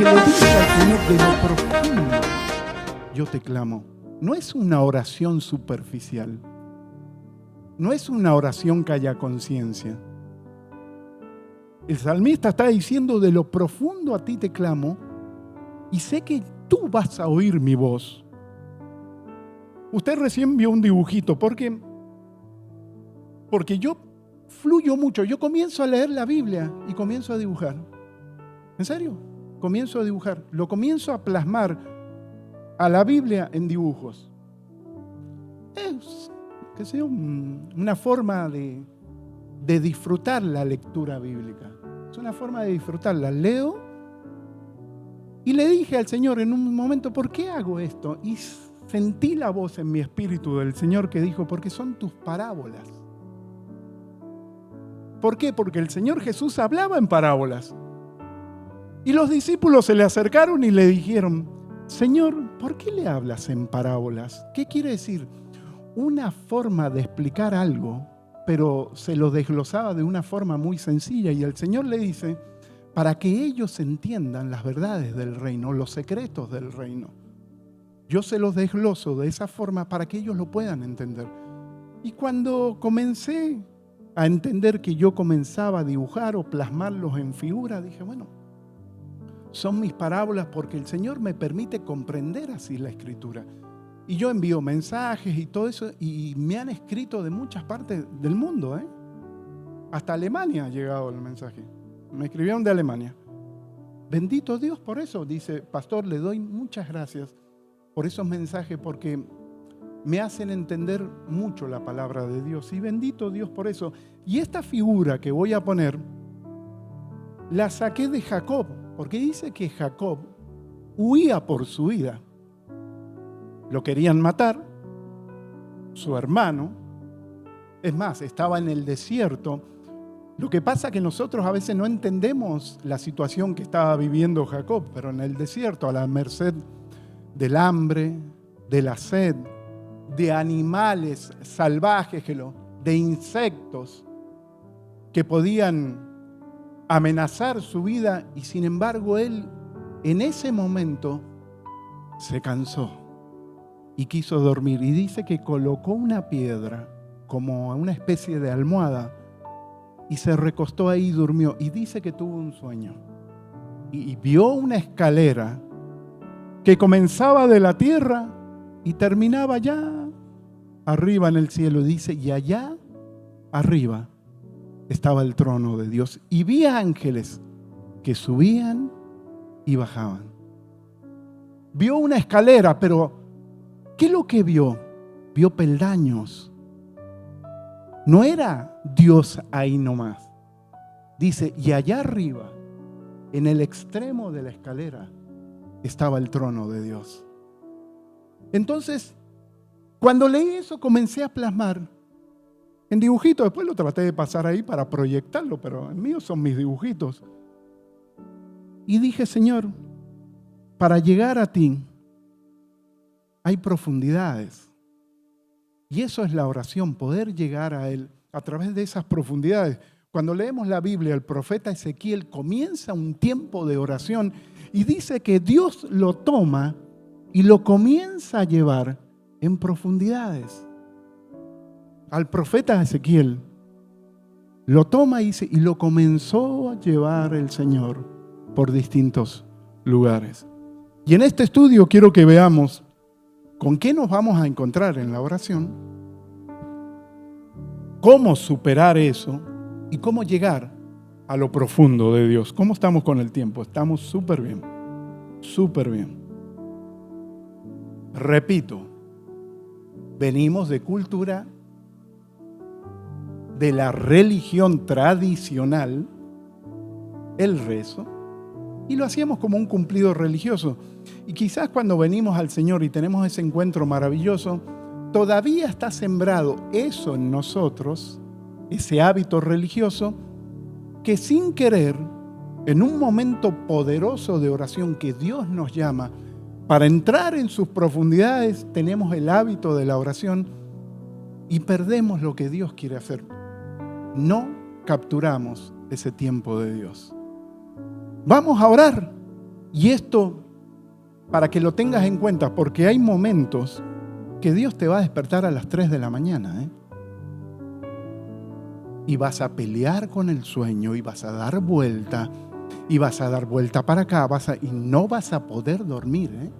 porque le dice al Señor de lo profundo, yo te clamo. No es una oración superficial. No es una oración que haya conciencia. El salmista está diciendo, de lo profundo a ti te clamo y sé que tú vas a oír mi voz. Usted recién vio un dibujito, porque yo fluyo mucho. Yo comienzo a leer la Biblia y comienzo a dibujar. ¿En serio? Comienzo a dibujar. Lo comienzo a plasmar a la Biblia en dibujos. Es, que sea una forma de disfrutar la lectura bíblica. Es una forma de disfrutarla. Leo y le dije al Señor en un momento, ¿por qué hago esto? Y sentí la voz en mi espíritu del Señor que dijo, porque son tus parábolas. ¿Por qué? Porque el Señor Jesús hablaba en parábolas. Y los discípulos se le acercaron y le dijeron, Señor, ¿por qué le hablas en parábolas? ¿Qué quiere decir? Una forma de explicar algo, pero se lo desglosaba de una forma muy sencilla. Y el Señor le dice, para que ellos entiendan las verdades del reino, los secretos del reino. Yo se los desgloso de esa forma para que ellos lo puedan entender. Y cuando comencé a entender que yo comenzaba a dibujar o plasmarlos en figura, dije, bueno, son mis parábolas porque el Señor me permite comprender así la Escritura. Y yo envío mensajes y todo eso, y me han escrito de muchas partes del mundo, Hasta Alemania ha llegado el mensaje. Me escribieron de Alemania. Bendito Dios por eso, dice, pastor, le doy muchas gracias por esos mensajes porque me hacen entender mucho la palabra de Dios. Y bendito Dios por eso. Y esta figura que voy a poner, la saqué de Jacob, porque dice que Jacob huía por su vida. Lo querían matar, su hermano. Es más, estaba en el desierto. Lo que pasa es que nosotros a veces no entendemos la situación que estaba viviendo Jacob, pero en el desierto, a la merced del hambre, de la sed, de animales salvajes, de insectos que podían amenazar su vida, y sin embargo él en ese momento se cansó y quiso dormir, y dice que colocó una piedra como una especie de almohada y se recostó ahí y durmió, y dice que tuvo un sueño y vio una escalera que comenzaba de la tierra y terminaba allá arriba en el cielo. Dice, y allá arriba estaba el trono de Dios, y vi ángeles que subían y bajaban. Vio una escalera, pero ¿qué es lo que vio? Vio peldaños. No era Dios ahí nomás. Dice, y allá arriba, en el extremo de la escalera, estaba el trono de Dios. Entonces, cuando leí eso, comencé a plasmar en dibujitos. Después lo traté de pasar ahí para proyectarlo, pero el mío son mis dibujitos. Y dije, Señor, para llegar a ti hay profundidades. Y eso es la oración, poder llegar a Él a través de esas profundidades. Cuando leemos la Biblia, el profeta Ezequiel comienza un tiempo de oración y dice que Dios lo toma y lo comienza a llevar en profundidades. Al profeta Ezequiel lo toma y lo comenzó a llevar el Señor por distintos lugares. Y en este estudio quiero que veamos con qué nos vamos a encontrar en la oración, cómo superar eso y cómo llegar a lo profundo de Dios. ¿Cómo estamos con el tiempo? Estamos súper bien, súper bien. Repito, venimos de cultura de la religión tradicional, el rezo, y lo hacíamos como un cumplido religioso. Y quizás cuando venimos al Señor y tenemos ese encuentro maravilloso, todavía está sembrado eso en nosotros, ese hábito religioso, que sin querer, en un momento poderoso de oración que Dios nos llama, para entrar en sus profundidades, tenemos el hábito de la oración y perdemos lo que Dios quiere hacer. No capturamos ese tiempo de Dios. Vamos a orar. Y esto, para que lo tengas en cuenta, porque hay momentos que Dios te va a despertar a las 3 de la mañana, y vas a pelear con el sueño, y vas a dar vuelta, y vas a dar vuelta para acá, y no vas a poder dormir.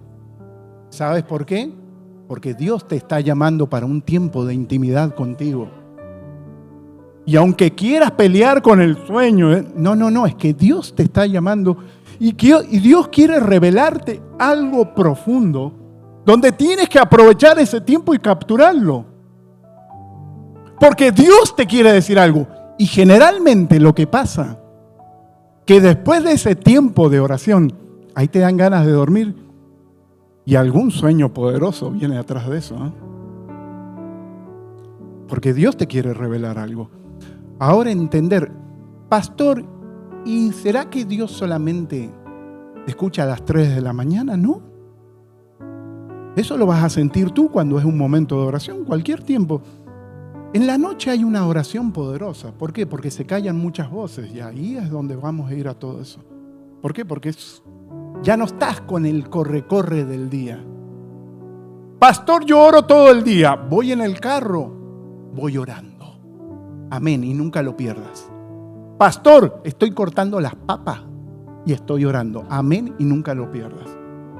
¿Sabes por qué? Porque Dios te está llamando para un tiempo de intimidad contigo. Y aunque quieras pelear con el sueño, no, es que Dios te está llamando y Dios quiere revelarte algo profundo donde tienes que aprovechar ese tiempo y capturarlo. Porque Dios te quiere decir algo. Y generalmente lo que pasa, que después de ese tiempo de oración, ahí te dan ganas de dormir y algún sueño poderoso viene atrás de eso. Porque Dios te quiere revelar algo. Ahora entender, pastor, ¿y será que Dios solamente escucha a las 3 de la mañana? No. Eso lo vas a sentir tú cuando es un momento de oración, cualquier tiempo. En la noche hay una oración poderosa. ¿Por qué? Porque se callan muchas voces y ahí es donde vamos a ir a todo eso. ¿Por qué? Porque ya no estás con el corre-corre del día. Pastor, yo oro todo el día. Voy en el carro, voy orando. Amén, y nunca lo pierdas. Pastor, estoy cortando las papas y estoy orando. Amén, y nunca lo pierdas.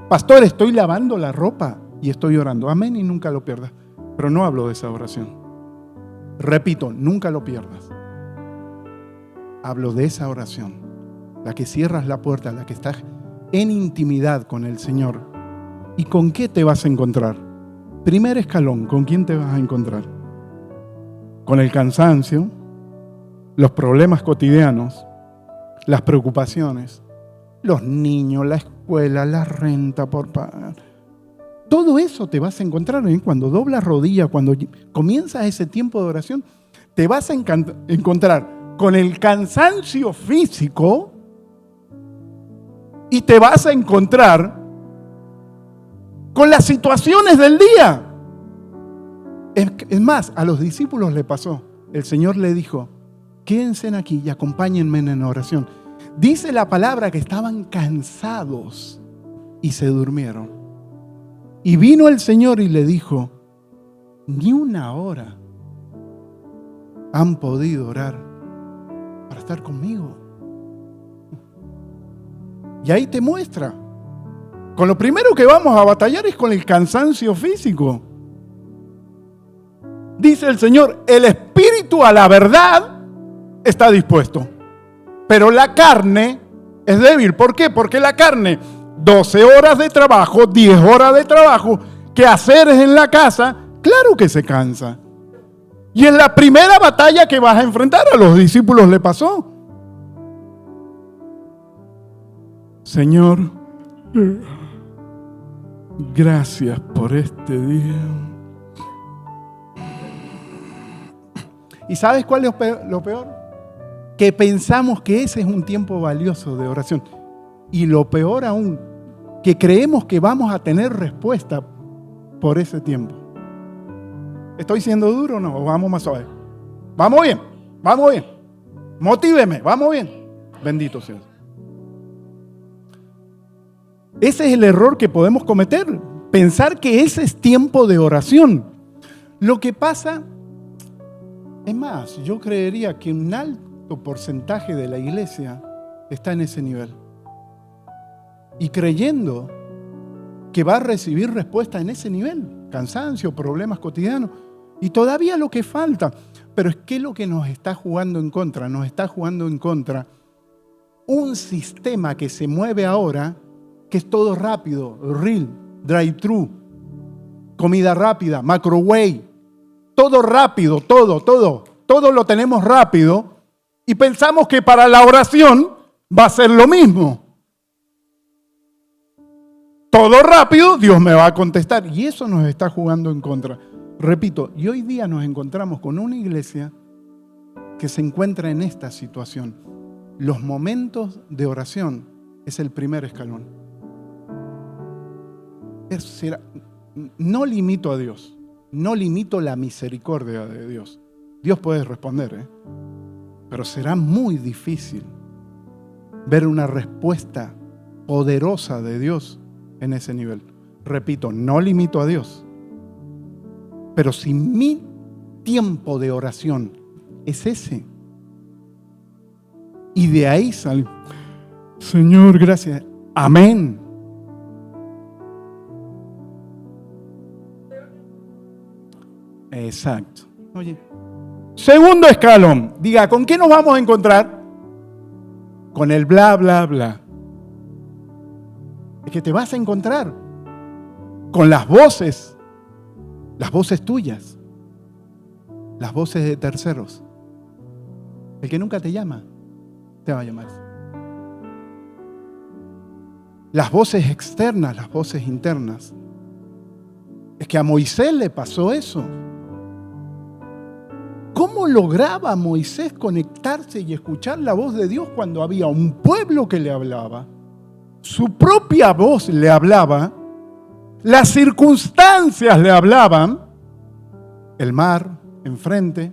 Pastor, estoy lavando la ropa y estoy orando. Amén, y nunca lo pierdas. Pero no hablo de esa oración. Repito, nunca lo pierdas. Hablo de esa oración, la que cierras la puerta, la que estás en intimidad con el Señor. ¿Y con qué te vas a encontrar? Primer escalón, ¿con quién te vas a encontrar? Con el cansancio, los problemas cotidianos, las preocupaciones, los niños, la escuela, la renta por pagar. Todo eso te vas a encontrar cuando doblas rodilla, cuando comienzas ese tiempo de oración, te vas a encontrar con el cansancio físico y te vas a encontrar con las situaciones del día. Es más, a los discípulos le pasó. El Señor le dijo, quédense aquí y acompáñenme en oración. Dice la palabra que estaban cansados y se durmieron. Y vino el Señor y le dijo, ni una hora han podido orar para estar conmigo. Y ahí te muestra. Con lo primero que vamos a batallar es con el cansancio físico. Dice el Señor, el espíritu a la verdad está dispuesto, pero la carne es débil. ¿Por qué? Porque la carne, 12 horas de trabajo, 10 horas de trabajo, quehaceres en la casa, claro que se cansa. Y en la primera batalla que vas a enfrentar, a los discípulos le pasó. Señor, gracias por este día. ¿Y sabes cuál es lo peor? Que pensamos que ese es un tiempo valioso de oración. Y lo peor aún, que creemos que vamos a tener respuesta por ese tiempo. ¿Estoy siendo duro o no? ¿O vamos más suave? Vamos bien, vamos bien. Motíveme, vamos bien. Bendito sea. Ese es el error que podemos cometer. Pensar que ese es tiempo de oración. Lo que pasa... Es más, yo creería que un alto porcentaje de la iglesia está en ese nivel. Y creyendo que va a recibir respuesta en ese nivel. Cansancio, problemas cotidianos. Y todavía lo que falta. Pero es que lo que nos está jugando en contra. Nos está jugando en contra un sistema que se mueve ahora, que es todo rápido. Real, drive-thru, comida rápida, microwave. Todo rápido, todo lo tenemos rápido y pensamos que para la oración va a ser lo mismo. Todo rápido, Dios me va a contestar y eso nos está jugando en contra. Repito, y hoy día nos encontramos con una iglesia que se encuentra en esta situación. Los momentos de oración es el primer escalón. No limito a Dios. No limito la misericordia de Dios. Dios puede responder, pero será muy difícil ver una respuesta poderosa de Dios en ese nivel. Repito, no limito a Dios. Pero si mi tiempo de oración es ese, y de ahí sale, Señor, gracias, amén. Exacto. Oye, segundo escalón, diga, ¿con qué nos vamos a encontrar? Con el bla, bla, bla. Es que te vas a encontrar con las voces tuyas, las voces de terceros. El que nunca te llama, te va a llamar. Las voces externas, las voces internas. Es que a Moisés le pasó eso. ¿Cómo lograba Moisés conectarse y escuchar la voz de Dios cuando había un pueblo que le hablaba? Su propia voz le hablaba, las circunstancias le hablaban, el mar enfrente,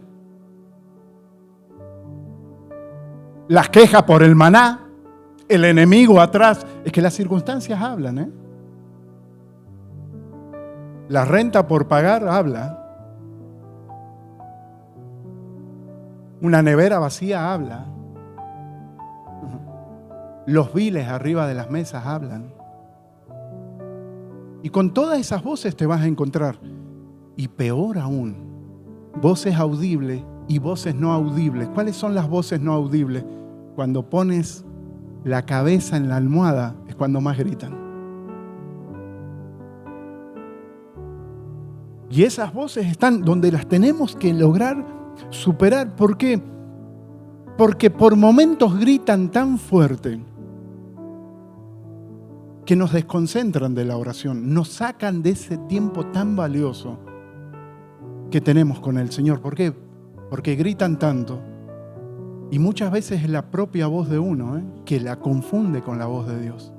las quejas por el maná, el enemigo atrás. Es que las circunstancias hablan, ¿eh? La renta por pagar habla. Una nevera vacía habla. Los biles arriba de las mesas hablan. Y con todas esas voces te vas a encontrar. Y peor aún, voces audibles y voces no audibles. ¿Cuáles son las voces no audibles? Cuando pones la cabeza en la almohada es cuando más gritan. Y esas voces están donde las tenemos que lograr superar. ¿Por qué? Porque por momentos gritan tan fuerte que nos desconcentran de la oración, nos sacan de ese tiempo tan valioso que tenemos con el Señor. ¿Por qué? Porque gritan tanto y muchas veces es la propia voz de uno, que la confunde con la voz de Dios.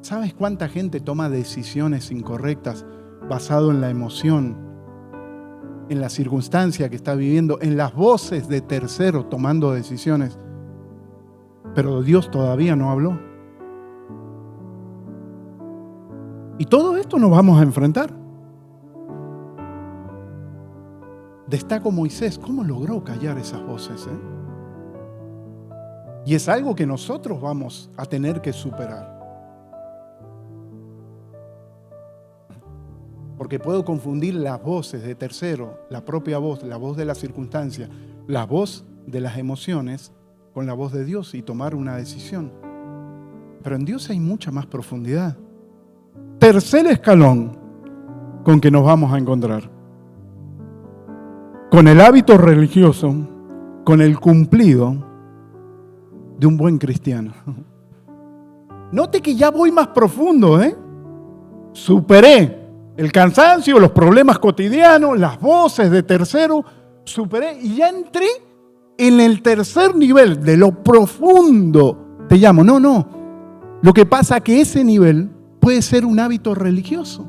¿Sabes cuánta gente toma decisiones incorrectas basado en la emoción, en la circunstancia que está viviendo, en las voces de terceros tomando decisiones? Pero Dios todavía no habló. Y todo esto nos vamos a enfrentar. Destaco Moisés, ¿cómo logró callar esas voces? Y es algo que nosotros vamos a tener que superar. Porque puedo confundir las voces de tercero, la propia voz, la voz de la circunstancia, la voz de las emociones con la voz de Dios y tomar una decisión. Pero en Dios hay mucha más profundidad. Tercer escalón con que nos vamos a encontrar. Con el hábito religioso, con el cumplido de un buen cristiano. Note que ya voy más profundo, Superé el cansancio, los problemas cotidianos, las voces de tercero, superé y ya entré en el tercer nivel de lo profundo. Te llamo, no. Lo que pasa es que ese nivel puede ser un hábito religioso,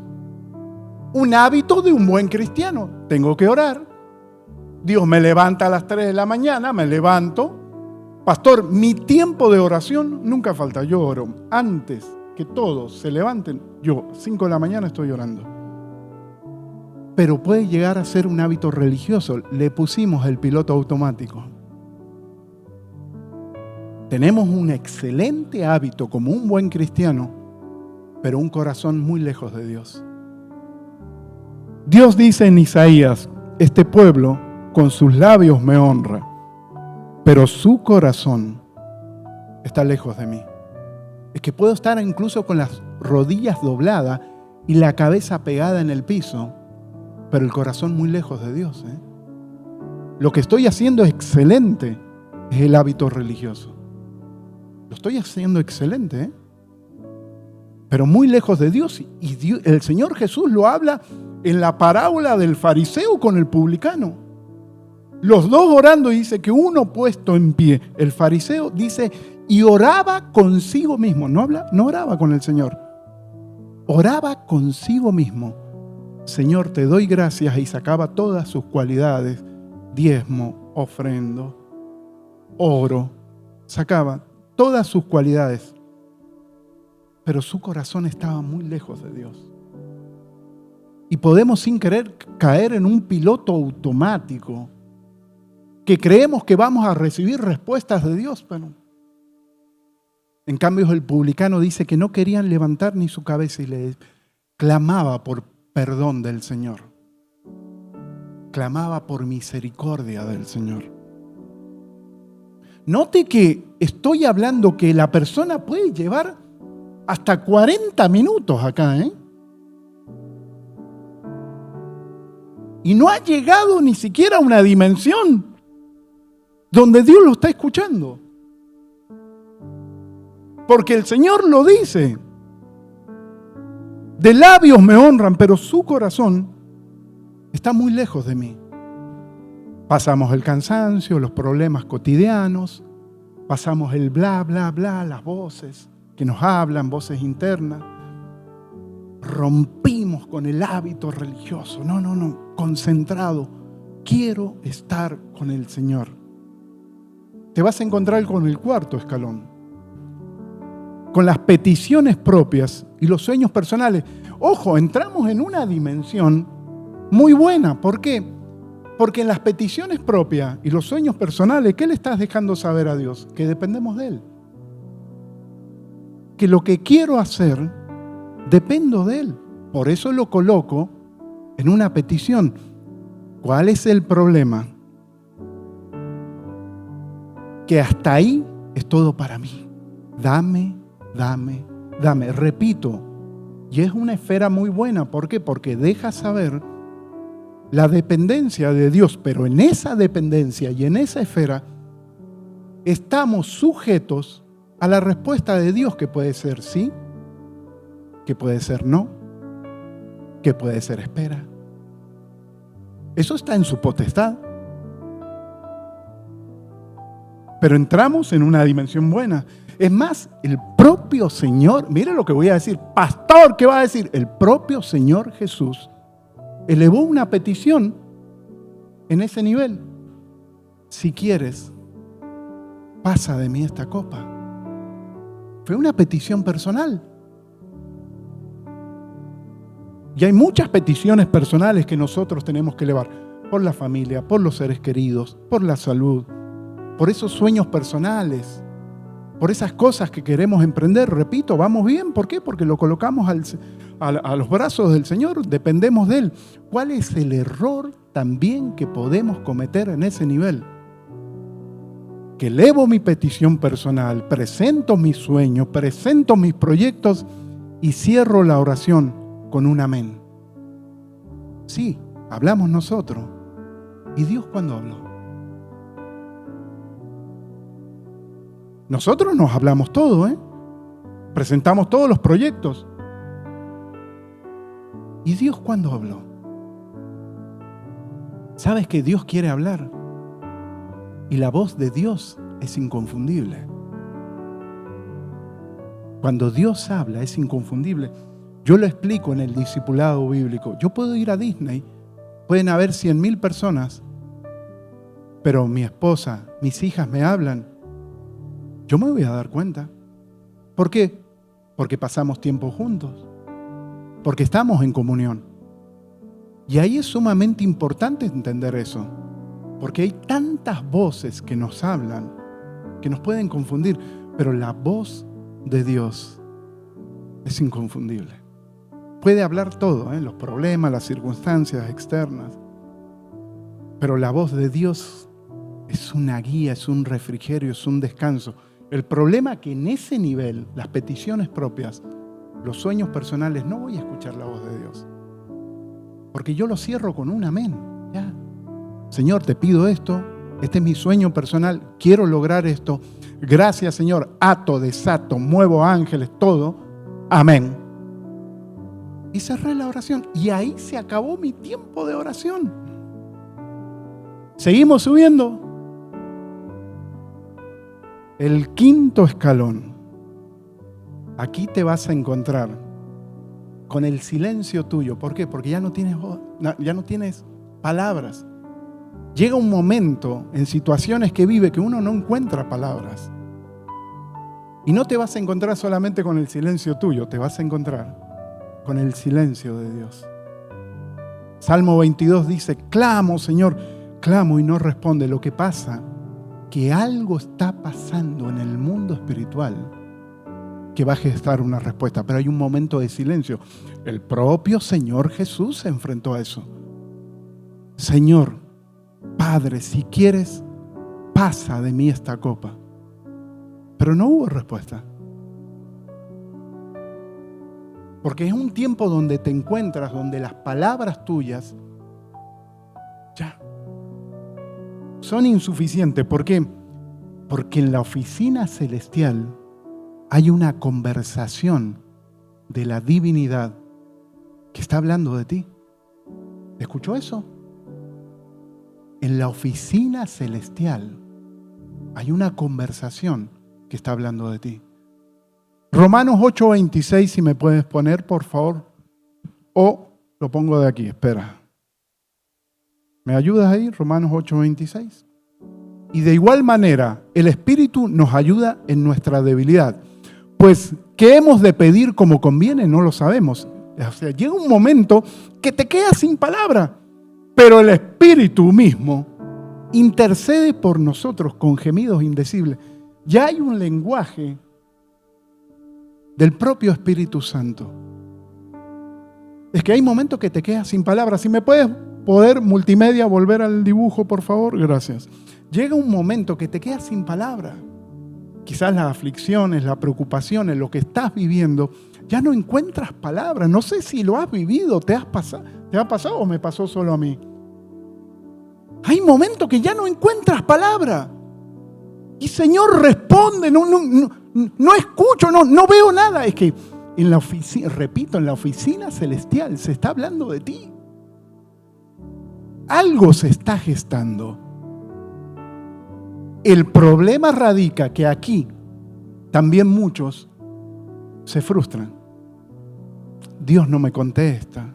un hábito de un buen cristiano. Tengo que orar. Dios me levanta a las 3 de la mañana, me levanto. Pastor, mi tiempo de oración nunca falta. Yo oro antes que todos se levanten. Yo, 5 de la mañana estoy orando. Pero puede llegar a ser un hábito religioso. Le pusimos el piloto automático. Tenemos un excelente hábito como un buen cristiano, pero un corazón muy lejos de Dios. Dios dice en Isaías, este pueblo con sus labios me honra, pero su corazón está lejos de mí. Es que puedo estar incluso con las rodillas dobladas y la cabeza pegada en el piso, pero el corazón muy lejos de Dios. Lo que estoy haciendo es excelente, es el hábito religioso. Lo estoy haciendo excelente, pero muy lejos de Dios. Y Dios, el Señor Jesús lo habla en la parábola del fariseo con el publicano. Los dos orando, y dice que uno puesto en pie. El fariseo dice, y oraba consigo mismo. No oraba con el Señor. Oraba consigo mismo. Señor, te doy gracias, y sacaba todas sus cualidades. Diezmo, ofrendo, oro. Sacaba todas sus cualidades. pero su corazón estaba muy lejos de Dios. Y podemos sin querer caer en un piloto automático que creemos que vamos a recibir respuestas de Dios, pero en cambio el publicano dice que no querían levantar ni su cabeza y le clamaba por perdón del Señor. Clamaba por misericordia del Señor. Note que estoy hablando que la persona puede llevar hasta 40 minutos acá, y no ha llegado ni siquiera a una dimensión donde Dios lo está escuchando. Porque el Señor lo dice. De labios me honran, pero su corazón está muy lejos de mí. Pasamos el cansancio, los problemas cotidianos, pasamos el bla, bla, bla, las voces que nos hablan, voces internas. Rompimos con el hábito religioso. No, concentrado. Quiero estar con el Señor. Te vas a encontrar con el cuarto escalón, con las peticiones propias y los sueños personales. Ojo, entramos en una dimensión muy buena. ¿Por qué? Porque en las peticiones propias y los sueños personales, ¿qué le estás dejando saber a Dios? Que dependemos de Él. Que lo que quiero hacer, dependo de Él. Por eso lo coloco en una petición. ¿Cuál es el problema? Que hasta ahí es todo para mí. Dame. Repito, y es una esfera muy buena. ¿Por qué? Porque deja saber la dependencia de Dios, pero en esa dependencia y en esa esfera estamos sujetos a la respuesta de Dios, que puede ser sí, que puede ser no, que puede ser espera. Eso está en su potestad. Pero entramos en una dimensión buena. Es más, el propio Señor, mire lo que voy a decir, pastor, ¿qué va a decir? El propio Señor Jesús elevó una petición en ese nivel. Si quieres, pasa de mí esta copa. Fue una petición personal. Y hay muchas peticiones personales que nosotros tenemos que elevar por la familia, por los seres queridos, por la salud, por esos sueños personales, por esas cosas que queremos emprender. Repito, vamos bien. ¿Por qué? Porque lo colocamos a los brazos del Señor, dependemos de Él. ¿Cuál es el error también que podemos cometer en ese nivel? Que elevo mi petición personal, presento mis sueños, presento mis proyectos y cierro la oración con un amén. Sí, hablamos nosotros. ¿Y Dios cuándo habló? Nosotros nos hablamos todo, presentamos todos los proyectos. ¿Y Dios cuándo habló? ¿Sabes que Dios quiere hablar? Y la voz de Dios es inconfundible. Cuando Dios habla es inconfundible. Yo lo explico en el discipulado bíblico. Yo puedo ir a Disney, pueden haber 100,000 personas, pero mi esposa, mis hijas me hablan. Yo me voy a dar cuenta. ¿Por qué? Porque pasamos tiempo juntos. Porque estamos en comunión. Y ahí es sumamente importante entender eso. Porque hay tantas voces que nos hablan, que nos pueden confundir. Pero la voz de Dios es inconfundible. Puede hablar todo, los problemas, las circunstancias externas. Pero la voz de Dios es una guía, es un refrigerio, es un descanso. El problema es que en ese nivel, las peticiones propias, los sueños personales, no voy a escuchar la voz de Dios. Porque yo lo cierro con un amén. Ya. Señor, te pido esto, este es mi sueño personal, quiero lograr esto. Gracias, Señor, ato, desato, muevo ángeles, todo. Amén. Y cerré la oración. Y ahí se acabó mi tiempo de oración. Seguimos subiendo. El quinto escalón. Aquí te vas a encontrar con el silencio tuyo. ¿Por qué? Porque ya no tienes voz, ya no tienes palabras. Llega un momento en situaciones que vive que uno no encuentra palabras. Y no te vas a encontrar solamente con el silencio tuyo, te vas a encontrar con el silencio de Dios. Salmo 22 dice, clamo, Señor, clamo y no responde. Lo que pasa, que algo está pasando en el mundo espiritual que va a gestar una respuesta, pero hay un momento de silencio. El propio Señor Jesús se enfrentó a eso. Señor, Padre, si quieres, pasa de mí esta copa. Pero no hubo respuesta. Porque es un tiempo donde te encuentras, donde las palabras tuyas ya son insuficientes. ¿Por qué? Porque en la oficina celestial hay una conversación de la divinidad que está hablando de ti. ¿Escuchó eso? En la oficina celestial hay una conversación que está hablando de ti. Romanos 8:26, si me puedes poner, por favor. O lo pongo de aquí, espera. ¿Me ayudas ahí? Romanos 8:26. Y de igual manera, el Espíritu nos ayuda en nuestra debilidad. Pues, ¿qué hemos de pedir como conviene? No lo sabemos. O sea, llega un momento que te quedas sin palabra, pero el Espíritu mismo intercede por nosotros con gemidos indecibles. Ya hay un lenguaje del propio Espíritu Santo. Es que hay momentos que te quedas sin palabras. Si me puedes poder multimedia, volver al dibujo, por favor, gracias. Llega un momento que te quedas sin palabras. Quizás las aflicciones, las preocupaciones, lo que estás viviendo, ya no encuentras palabras. No sé si lo has vivido, ¿te ha pasado o me pasó solo a mí? Hay momentos que ya no encuentras palabras. Y Señor, responde, no escucho, no veo nada. Es que en la oficina, repito, en la oficina celestial se está hablando de ti. Algo se está gestando. El problema radica que aquí también muchos se frustran. Dios no me contesta.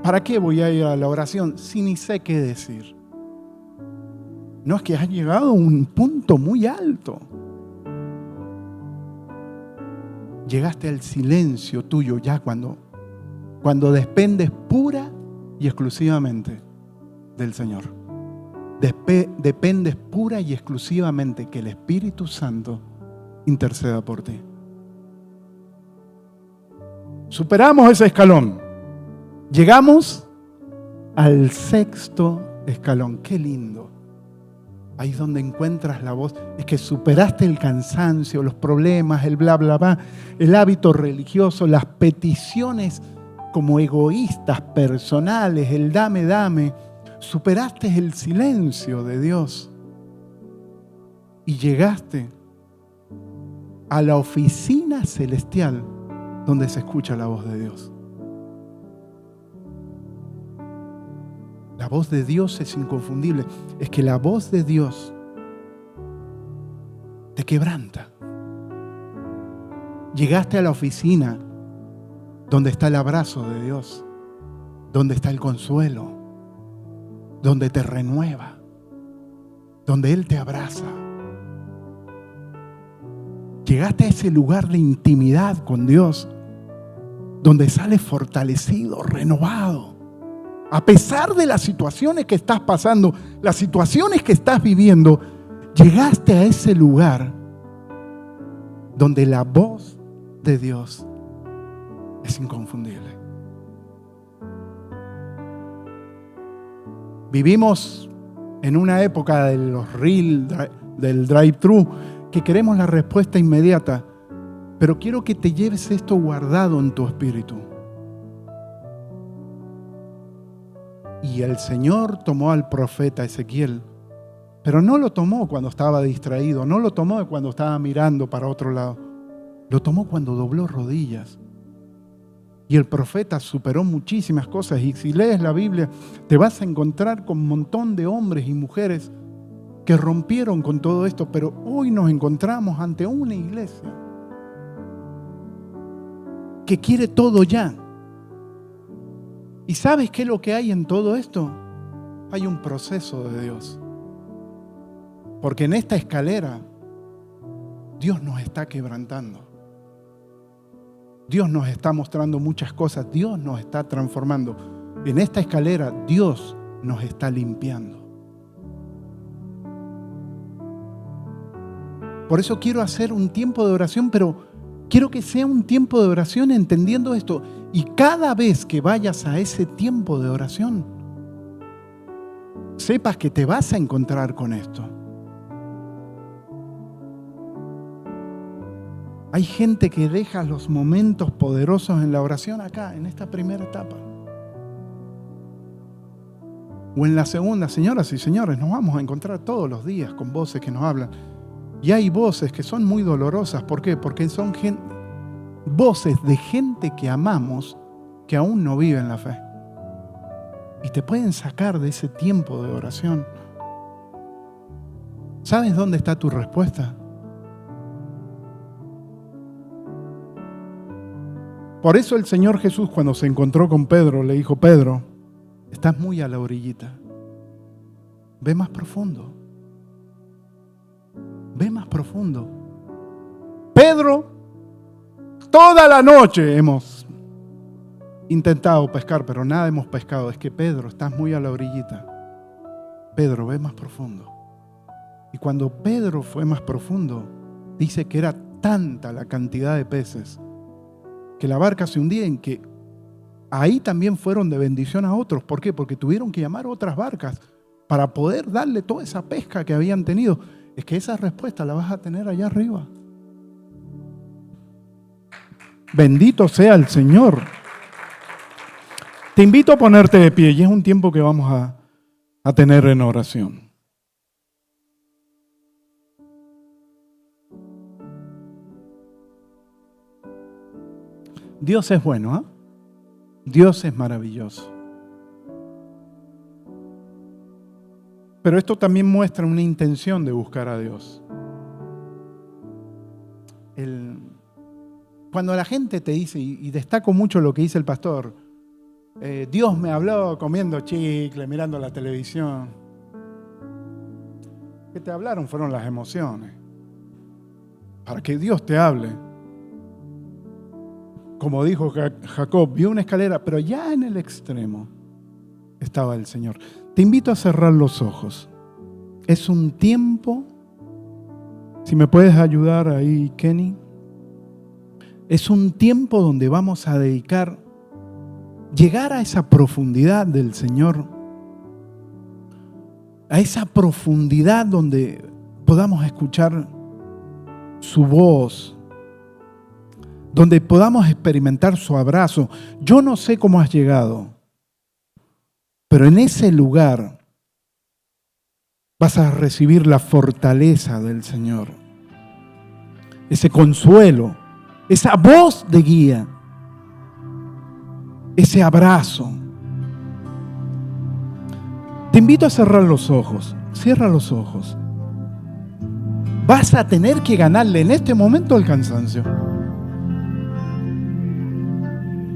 ¿Para qué voy a ir a la oración si ni sé qué decir? No, es que has llegado a un punto muy alto. Llegaste al silencio tuyo ya cuando dependes pura y exclusivamente del Señor. Dependes pura y exclusivamente que el Espíritu Santo interceda por ti. Superamos ese escalón. Llegamos al 6º escalón. ¡Qué lindo! Ahí es donde encuentras la voz. Es que superaste el cansancio, los problemas, el bla, bla, bla, el hábito religioso, las peticiones como egoístas, personales, el dame, dame. Superaste el silencio de Dios y llegaste a la oficina celestial donde se escucha la voz de Dios. La voz de Dios es inconfundible. Es que la voz de Dios te quebranta. Llegaste a la oficina donde está el abrazo de Dios, donde está el consuelo, donde te renueva, donde Él te abraza. Llegaste a ese lugar de intimidad con Dios, donde sales fortalecido, renovado. A pesar de las situaciones que estás pasando, las situaciones que estás viviendo, llegaste a ese lugar donde la voz de Dios es inconfundible. Vivimos en una época de los reels, del drive-thru, que queremos la respuesta inmediata, pero quiero que te lleves esto guardado en tu espíritu. Y el Señor tomó al profeta Ezequiel, pero no lo tomó cuando estaba distraído, no lo tomó cuando estaba mirando para otro lado, lo tomó cuando dobló rodillas. Y el profeta superó muchísimas cosas. Y si lees la Biblia, te vas a encontrar con un montón de hombres y mujeres que rompieron con todo esto. Pero hoy nos encontramos ante una iglesia que quiere todo ya. ¿Y sabes qué es lo que hay en todo esto? Hay un proceso de Dios. Porque en esta escalera, Dios nos está quebrantando. Dios nos está mostrando muchas cosas. Dios nos está transformando. En esta escalera, Dios nos está limpiando. Por eso quiero hacer un tiempo de oración, pero quiero que sea un tiempo de oración entendiendo esto. Y cada vez que vayas a ese tiempo de oración, sepas que te vas a encontrar con esto. Hay gente que deja los momentos poderosos en la oración acá, en esta primera etapa. O en la segunda. Señoras y señores, nos vamos a encontrar todos los días con voces que nos hablan. Y hay voces que son muy dolorosas. ¿Por qué? Porque son voces de gente que amamos que aún no vive en la fe. Y te pueden sacar de ese tiempo de oración. ¿Sabes dónde está tu respuesta? Por eso el Señor Jesús, cuando se encontró con Pedro, le dijo: Pedro, estás muy a la orillita. Ve más profundo. Ve más profundo. Pedro, toda la noche hemos intentado pescar, pero nada hemos pescado. Es que Pedro, estás muy a la orillita. Pedro, ve más profundo. Y cuando Pedro fue más profundo, dice que era tanta la cantidad de peces que la barca se hundía, en que ahí también fueron de bendición a otros. ¿Por qué? Porque tuvieron que llamar a otras barcas para poder darle toda esa pesca que habían tenido. Es que esa respuesta la vas a tener allá arriba. Bendito sea el Señor. Te invito a ponerte de pie y es un tiempo que vamos a tener en oración. Dios es bueno, ¿eh? Dios es maravilloso. Pero esto también muestra una intención de buscar a Dios. Cuando la gente te dice, y destaco mucho lo que dice el pastor, Dios me habló comiendo chicle, mirando la televisión. ¿Qué te hablaron? Fueron las emociones. Para que Dios te hable. Como dijo Jacob, vio una escalera, pero ya en el extremo estaba el Señor. Te invito a cerrar los ojos. Es un tiempo, si me puedes ayudar ahí, Kenny. Es un tiempo donde vamos a dedicar, llegar a esa profundidad del Señor, a esa profundidad donde podamos escuchar su voz, donde podamos experimentar su abrazo. Yo no sé cómo has llegado, pero en ese lugar vas a recibir la fortaleza del Señor, ese consuelo, esa voz de guía, ese abrazo. Te invito a cerrar los ojos. Cierra los ojos. Vas a tener que ganarle en este momento al cansancio.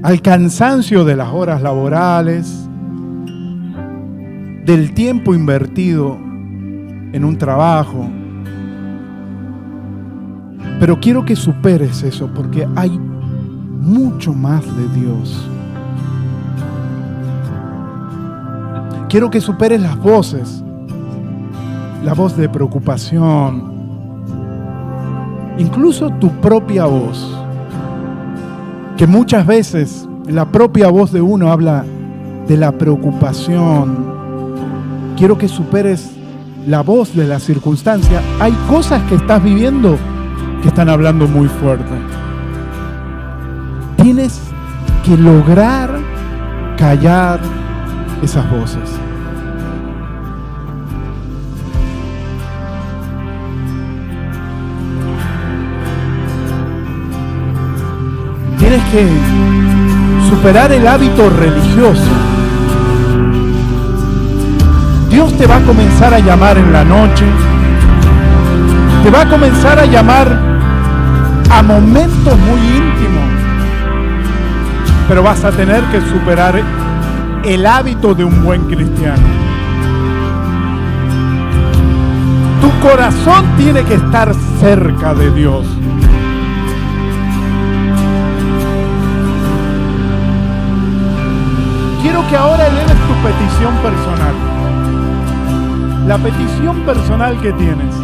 Al cansancio de las horas laborales, del tiempo invertido en un trabajo. Pero quiero que superes eso, porque hay mucho más de Dios. Quiero que superes las voces, la voz de preocupación, incluso tu propia voz, que muchas veces la propia voz de uno habla de la preocupación. Quiero que superes la voz de la circunstancia. Hay cosas que estás viviendo que están hablando muy fuerte. Tienes que lograr callar esas voces. Tienes que superar el hábito religioso. Dios te va a comenzar a llamar en la noche. Te va a comenzar a llamar a momentos muy íntimos. Pero vas a tener que superar el hábito de un buen cristiano. Tu corazón tiene que estar cerca de Dios. Quiero que ahora eleves tu petición personal. La petición personal que tienes.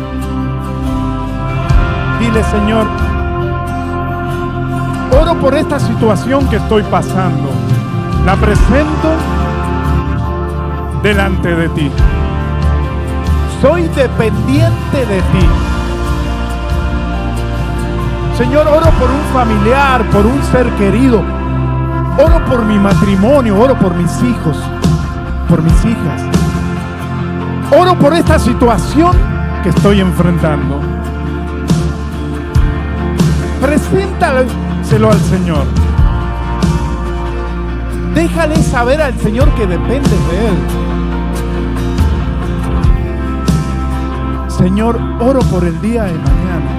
Dile: Señor, oro por esta situación que estoy pasando. La presento delante de ti. Soy dependiente de ti. Señor, oro por un familiar, por un ser querido. Oro por mi matrimonio, oro por mis hijos, por mis hijas. Oro por esta situación que estoy enfrentando. Preséntaselo al Señor. Déjale saber al Señor que dependes de Él. Señor, oro por el día de mañana.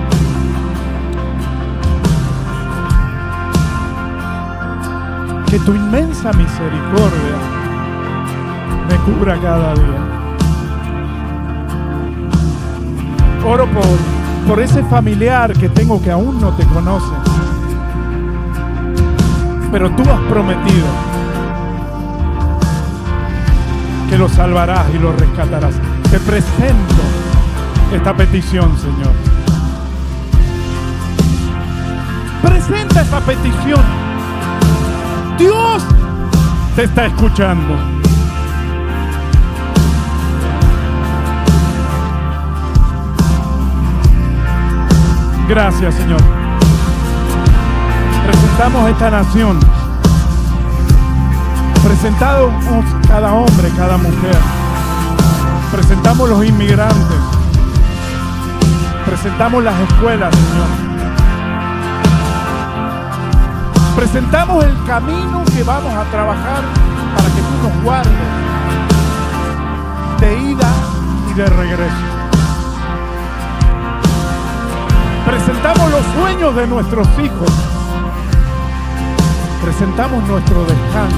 Que tu inmensa misericordia me cubra cada día. Oro por ese familiar que tengo que aún no te conoce, pero tú has prometido que lo salvarás y lo rescatarás. Te presento esta petición, Señor. Presenta esta petición. Dios te está escuchando. Gracias, Señor. Presentamos esta nación. Presentamos cada hombre, cada mujer. Presentamos los inmigrantes. Presentamos las escuelas, Señor. Presentamos el camino que vamos a trabajar para que tú nos guardes de ida y de regreso. Presentamos los sueños de nuestros hijos. Presentamos nuestro descanso.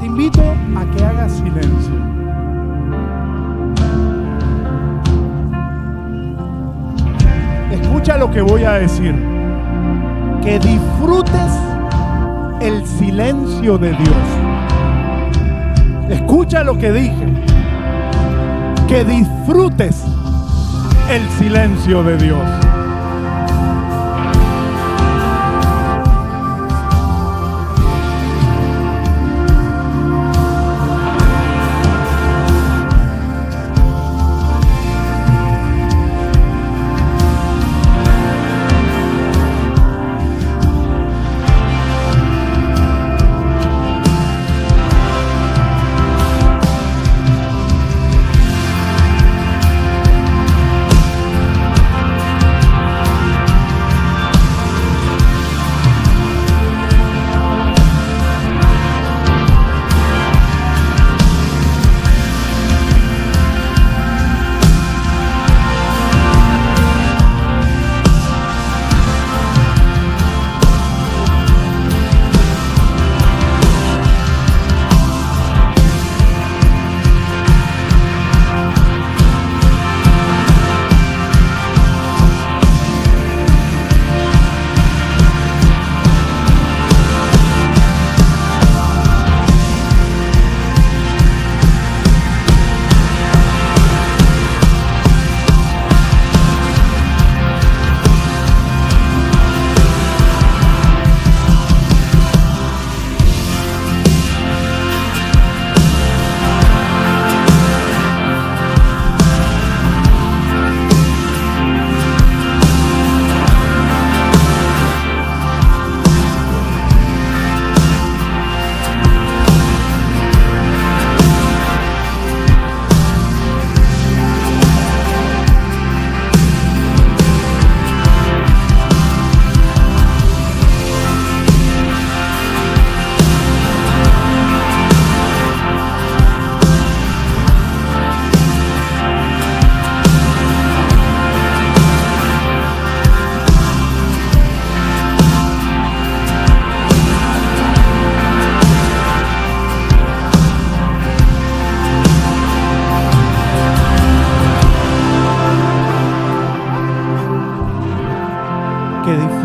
Te invito a que hagas silencio. Escucha lo que voy a decir. Que disfrutes el silencio de Dios. Escucha lo que dije. Que disfrutes el silencio de Dios.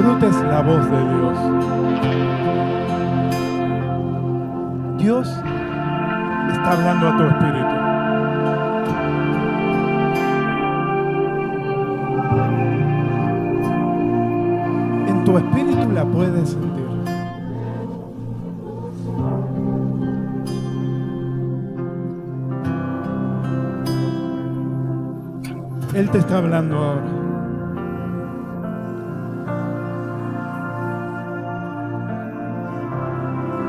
disfrutes la voz de Dios. Dios está hablando a tu espíritu. En tu espíritu la puedes sentir. Él te está hablando ahora.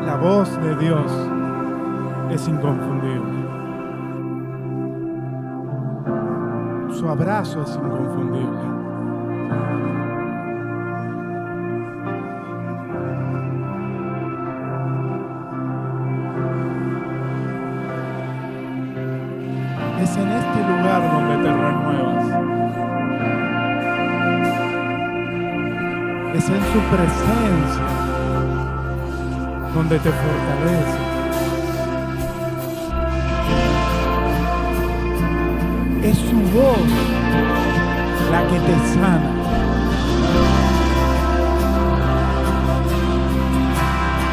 La voz de Dios es inconfundible. Su abrazo es inconfundible. Es en este lugar donde te renuevas. Es en su presencia donde te fortalece. Es su voz la que te sana.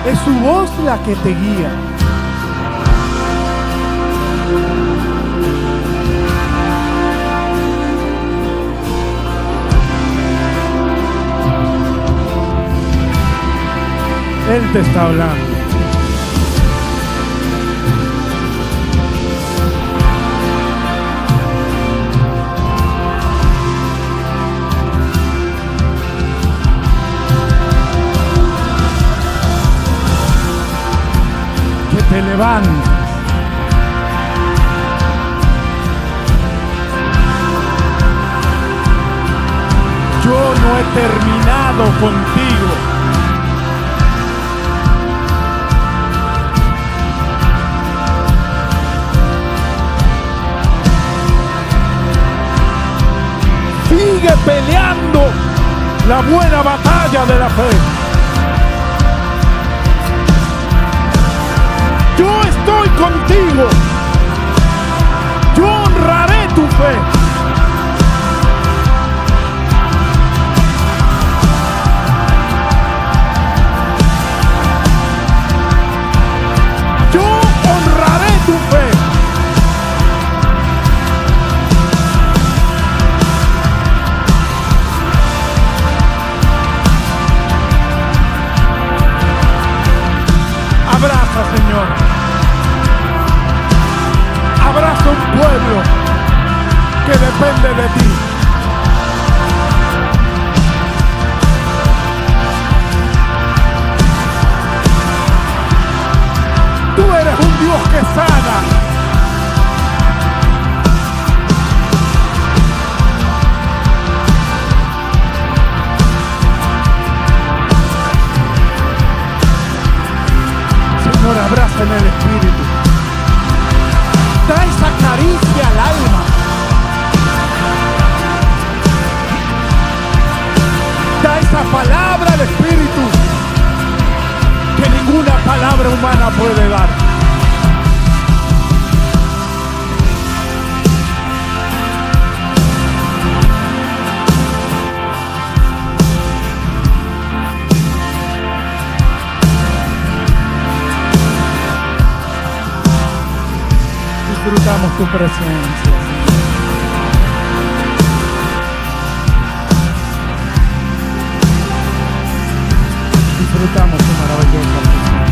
Es su voz la que te guía. Él te está hablando. Que te levantes. Yo no he terminado contigo. Sigue peleando la buena batalla de la fe. Yo estoy contigo. Yo honraré tu fe. Yo honraré tu fe. Abraza, Señor. Abraza un pueblo que depende de ti. Tú eres un Dios que sana. Señor, abraza en el Espíritu. Da esa caricia al alma. Da esa palabra al Espíritu que ninguna palabra humana puede dar. Disfrutamos tu presencia. Disfrutamos tu maravillosa presencia.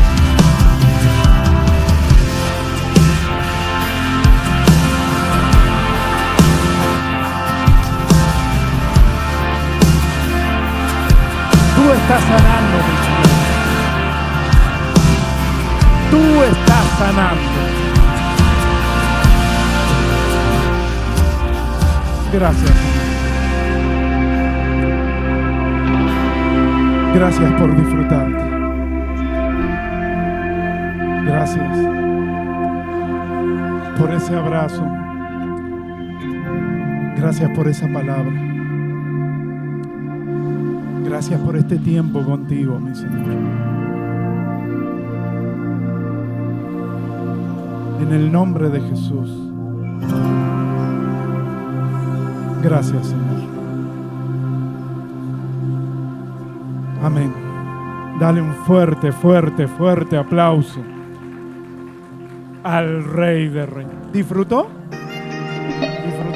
Tú estás sanando, mi Señor. Tú estás sanando. Gracias, Señor. Gracias por disfrutarte. Gracias por ese abrazo. Gracias por esa palabra. Gracias por este tiempo contigo, mi Señor. En el nombre de Jesús. Gracias, Señor. Amén. Dale un fuerte, fuerte, fuerte aplauso al Rey de Reyes. ¿Disfrutó? ¿Disfrutó?